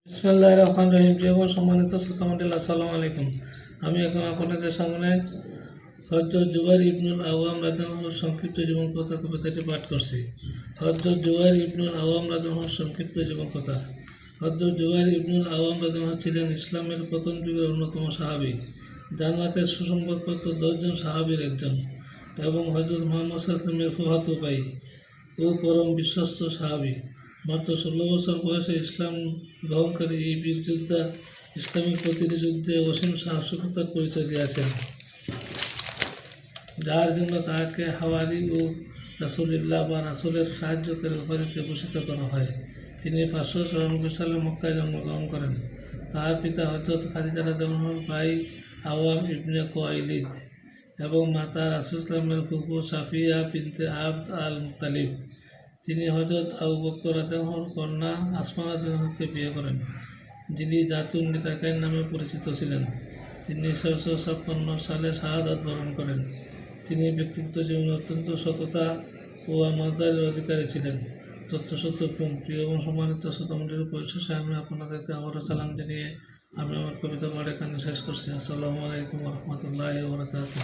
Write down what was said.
বিসমিল্লাহির রহমানির রহিম। প্রিয় সম্মানিত শ্রোতামণ্ডলী, আসসালামু আলাইকুম। আমি এখন আপনাদের সামনে হযরত জুবাইর ইবনুল আওয়াম রাদিয়াল্লাহু সংক্ষিপ্ত জীবন কথা কবিতাটি পাঠ করছি। হযরত জুবাইর ইবনুল আওয়াম রাদিয়াল্লাহু সংক্ষিপ্ত জীবন কথা। হযরত জুবাইর ইবনুল আওয়াম রাদিয়াল্লাহু ছিলেন ইসলামের প্রথম যুগের অন্যতম সাহাবী, জান্নাতের সুসংবাদপ্রাপ্ত 10 জন সাহাবীর একজন এবং হযরত মুহাম্মদ সাল্লাল্লাহু আলাইহি ওয়াসাল্লামের ফুফাতো ভাই ও পরম বিশ্বস্ত সাহাবী। মাত্র 16 বছর বয়সে ইসলাম গ্রহণকারী এই বীর যোদ্ধা ইসলামিক প্রতিটি যুদ্ধে অসীম সাহসিকতার পরিচয় দিয়েছেন, যার জন্য তাকে হাওয়ারি ও রাসূলুল্লাহ বা রাসূলের সাহায্যকারী উপাধিতে ভূষিত করা হয়। তিনি 594 সালে মক্কায় জন্মগ্রহণ করেন। তার পিতা হযরত খাদিজা রাদিয়াল্লাহু আনহার ভাই আওয়াম ইবনে কুয়াইলিদ এবং মাতা রাসূল সাল্লাল্লাহু আলাইহি ফুফু সাফিয়া বিনতে আবদ আল মুত্তালিব। তিনি হযরত আবু বকর রাদিয়াল্লাহু কন্যা আসমা রাদিয়াল্লাহুকে বিয়ে করেন, যিনি জাতুন নিতাকাইন নামে পরিচিত ছিলেন। তিনি 656 সালে শাহাদাত বরণ করেন। তিনি ব্যক্তিগত জীবনে অত্যন্ত সততা ও আমানতদারির অধিকারী ছিলেন। তথ্যসূত্রক্রম। প্রিয় এবং সম্মানিত শ্রোতামণ্ডলীর পরিশেষে আমি আপনাদেরকে আবারও সালাম জানিয়ে আমি আমার কবিতা পাঠ এখানে শেষ করছি। আসসালামু আলাইকুম ওয়া রাহমাতুল্লাহি ওয়া বারাকাতুহু।